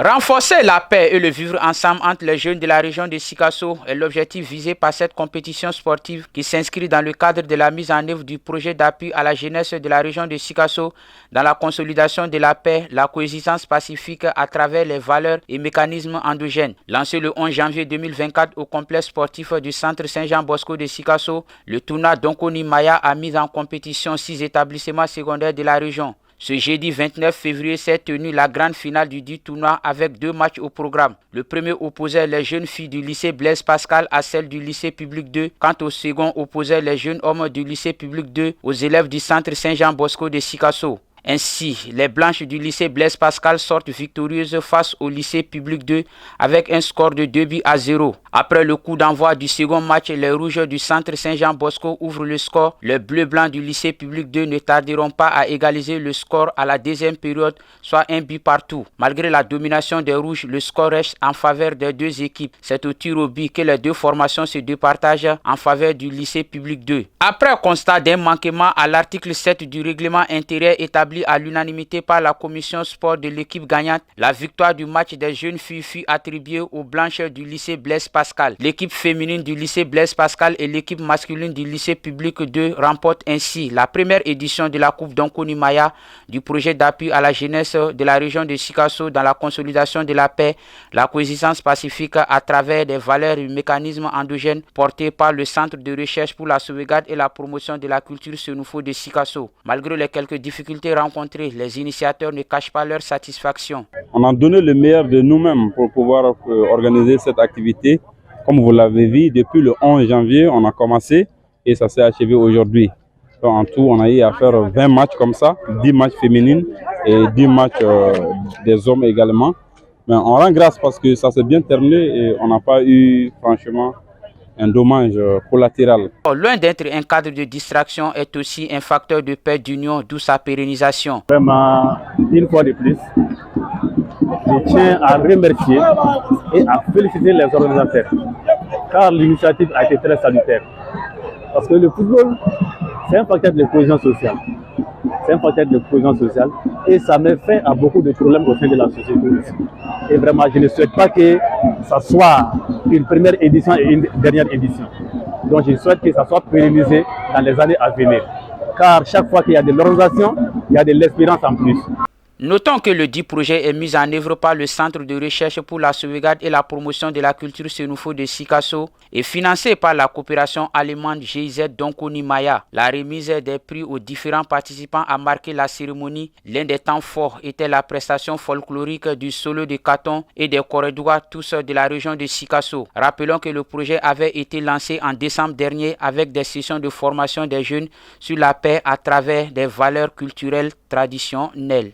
Renforcer la paix et le vivre ensemble entre les jeunes de la région de Sikasso est l'objectif visé par cette compétition sportive qui s'inscrit dans le cadre de la mise en œuvre du projet d'appui à la jeunesse de la région de Sikasso dans la consolidation de la paix, la coexistence pacifique à travers les valeurs et mécanismes endogènes. Lancé le 11 janvier 2024 au complexe sportif du centre Saint-Jean-Bosco de Sikasso, le tournoi Donkoni Maya a mis en compétition 6 établissements secondaires de la région. Ce jeudi 29 février s'est tenue la grande finale du dit tournoi avec 2 matchs au programme. Le premier opposait les jeunes filles du lycée Blaise Pascal à celles du lycée public 2, quant au second opposait les jeunes hommes du lycée public 2 aux élèves du centre Saint-Jean-Bosco de Sikasso. Ainsi, les blanches du lycée Blaise Pascal sortent victorieuses face au lycée public 2 avec un score de 2-0. Après le coup d'envoi du second match, les rouges du centre Saint-Jean-Bosco ouvrent le score. Les bleus-blancs du lycée public 2 ne tarderont pas à égaliser le score à la deuxième période, soit 1 but partout. Malgré la domination des rouges, le score reste en faveur des deux équipes. C'est au tir au but que les deux formations se départagent en faveur du lycée public 2. Après constat d'un manquement à l'article 7 du règlement intérieur établi à l'unanimité par la commission sport de l'équipe gagnante, la victoire du match des jeunes filles fut attribuée aux blanches du lycée Blaise Pascal. L'équipe féminine du lycée Blaise Pascal et l'équipe masculine du lycée public 2 remportent ainsi la première édition de la Coupe Donkoni Maya du projet d'appui à la jeunesse de la région de Sikasso dans la consolidation de la paix, la coexistence pacifique à travers des valeurs et mécanismes endogènes portés par le Centre de recherche pour la sauvegarde et la promotion de la culture Sénoufo de Sikasso. Malgré les quelques difficultés rencontrées, les initiateurs ne cachent pas leur satisfaction. On a donné le meilleur de nous-mêmes pour pouvoir organiser cette activité. Comme vous l'avez vu, depuis le 11 janvier, on a commencé et ça s'est achevé aujourd'hui. En tout, on a eu à faire 20 matchs comme ça, 10 matchs féminines et 10 matchs des hommes également. Mais on rend grâce parce que ça s'est bien terminé et on n'a pas eu franchement un dommage collatéral. Loin d'être un cadre de distraction, est aussi un facteur de paix d'union, d'où sa pérennisation. Vraiment, une fois de plus, je tiens à remercier et à féliciter les organisateurs, car l'initiative a été très salutaire. Parce que le football, c'est un facteur de cohésion sociale. C'est un facteur de cohésion sociale et ça met fin à beaucoup de problèmes au sein de la société. Et vraiment, je ne souhaite pas que ça soit une première édition et une dernière édition. Donc je souhaite que ça soit pérennisé dans les années à venir. Car chaque fois qu'il y a de l'organisation, il y a de l'espérance en plus. Notons que le dit projet est mis en œuvre par le Centre de recherche pour la sauvegarde et la promotion de la culture Sénoufo de Sikasso et financé par la coopération allemande GIZ Donkoni Maya. La remise des prix aux différents participants a marqué la cérémonie. L'un des temps forts était la prestation folklorique du solo de Katon et des Koredoua, tous de la région de Sikasso. Rappelons que le projet avait été lancé en décembre dernier avec des sessions de formation des jeunes sur la paix à travers des valeurs culturelles traditionnelles.